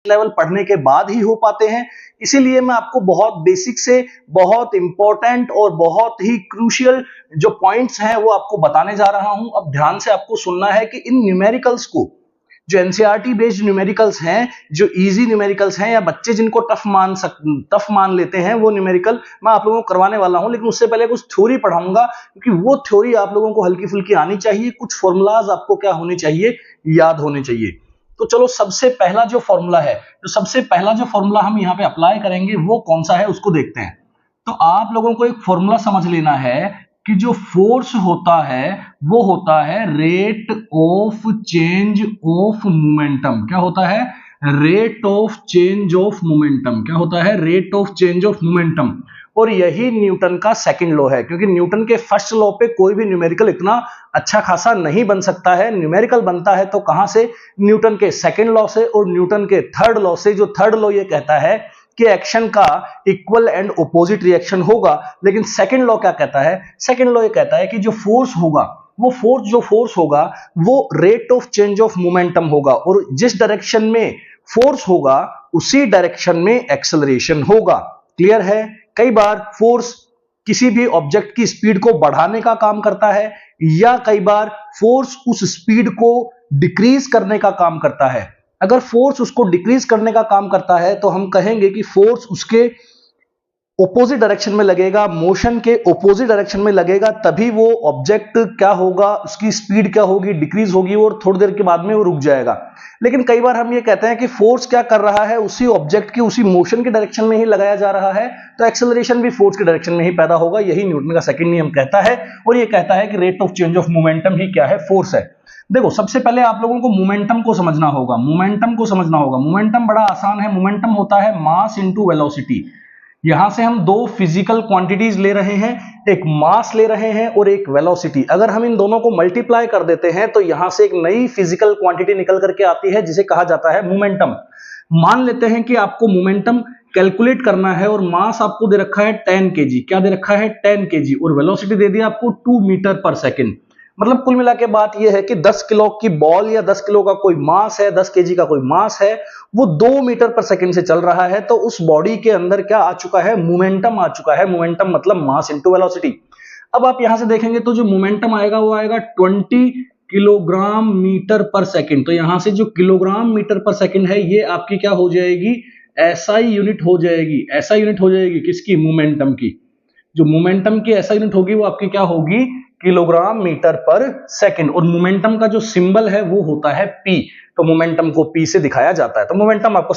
Level पढ़ने के बाद ही हो पाते हैं। इसीलिए मैं आपको बहुत बेसिक से बहुत इंपॉर्टेंट और बहुत ही क्रूशियल जो पॉइंट्स हैं वो आपको बताने जा रहा हूं। अब ध्यान से आपको सुनना है कि इन न्यूमेरिकल्स को, जो एनसीईआरटी बेस्ड न्यूमेरिकल्स हैं, जो इजी न्यूमेरिकल्स हैं या बच्चे जिनको टफ मान लेते हैं, वो न्यूमेरिकल मैं आप लोगों को करवाने वाला हूं। लेकिन उससे पहले कुछ थ्योरी पढ़ाऊंगा, क्योंकि वो थ्योरी आप लोगों को हल्की फुल्की आनी चाहिए। कुछ फॉर्मूलाज आपको क्या होने चाहिए, याद होने चाहिए। तो चलो सबसे पहला जो फॉर्मूला हम यहाँ पे अप्लाई करेंगे वो कौन सा है उसको देखते हैं। तो आप लोगों को एक फॉर्मूला समझ लेना है कि जो फोर्स होता है वो होता है rate of change of momentum. क्या होता है? Rate of change of momentum. क्या होता है? Rate of change of momentum. और यही न्यूटन का सेकंड लॉ है, क्योंकि न्यूटन के फर्स्ट लॉ पे कोई भी न्यूमेरिकल इतना अच्छा खासा नहीं बन सकता है। न्यूमेरिकल बनता है तो कहां से? न्यूटन के सेकंड लॉ से और न्यूटन के थर्ड लॉ से। जो थर्ड लॉ ये कहता है कि एक्शन का इक्वल एंड ऑपोजिट रिएक्शन होगा। लेकिन सेकंड लॉ क्या कहता है? सेकंड लॉ ये कहता है कि जो फोर्स होगा वो rate of change of momentum होगा, और जिस डायरेक्शन में फोर्स होगा उसी डायरेक्शन में एक्सेलरेशन होगा। क्लियर है? कई बार फोर्स किसी भी ऑब्जेक्ट की स्पीड को बढ़ाने का काम करता है, या कई बार फोर्स उस स्पीड को डिक्रीज करने का काम करता है। अगर फोर्स उसको डिक्रीज करने का काम करता है तो हम कहेंगे कि फोर्स उसके ऑपोजिट डायरेक्शन में लगेगा, मोशन के ऑपोजिट डायरेक्शन में लगेगा, तभी वो ऑब्जेक्ट क्या होगा, उसकी स्पीड क्या होगी, डिक्रीज होगी और थोड़ी देर के बाद में वो रुक जाएगा। लेकिन कई बार हम ये कहते हैं कि फोर्स क्या कर रहा है, उसी ऑब्जेक्ट की उसी मोशन के डायरेक्शन में ही लगाया जा रहा है, तो एक्सेलरेशन भी फोर्स के डायरेक्शन में ही पैदा होगा। यही न्यूटन का सेकंड नियम कहता है, और ये कहता है कि rate of change of momentum ही क्या है? फोर्स है। देखो, सबसे पहले आप लोगों को मोमेंटम को समझना होगा। मोमेंटम बड़ा आसान है। मोमेंटम होता है मास इंटू वेलोसिटी। यहां से हम दो फिजिकल क्वांटिटीज ले रहे हैं, एक मास ले रहे हैं और एक वेलोसिटी। अगर हम इन दोनों को मल्टीप्लाई कर देते हैं तो यहां से एक नई फिजिकल क्वांटिटी निकल करके आती है, जिसे कहा जाता है मोमेंटम। मान लेते हैं कि आपको मोमेंटम कैलकुलेट करना है और मास आपको दे रखा है 10 केजी। क्या दे रखा है? 10 केजी। और वेलोसिटी दे दी आपको 2 मीटर पर सेकेंड। मतलब कुल मिला के बात यह है कि 10 किलो की बॉल या 10 किलो का कोई मास है, 10 केजी का कोई मास है, वो 2 मीटर पर सेकंड से चल रहा है। तो उस बॉडी के अंदर क्या आ चुका है? मोमेंटम आ चुका है। मोमेंटम मतलब मास इंटू वेलोसिटी। अब आप यहां से देखेंगे तो जो मोमेंटम आएगा वो आएगा 20 किलोग्राम मीटर पर सेकंड। तो यहां से जो किलोग्राम मीटर पर सेकंड है ये आपकी क्या हो जाएगी? एसआई यूनिट हो जाएगी। एसआई यूनिट हो जाएगी किसकी? मोमेंटम की। जो मोमेंटम की एसआई यूनिट होगी वो आपकी क्या होगी? किलोग्राम मीटर पर सेकंड। और मोमेंटम का जो सिंबल है वो होता है पी। तो मोमेंटम को पी से दिखाया जाता है। तो मोमेंटम आपको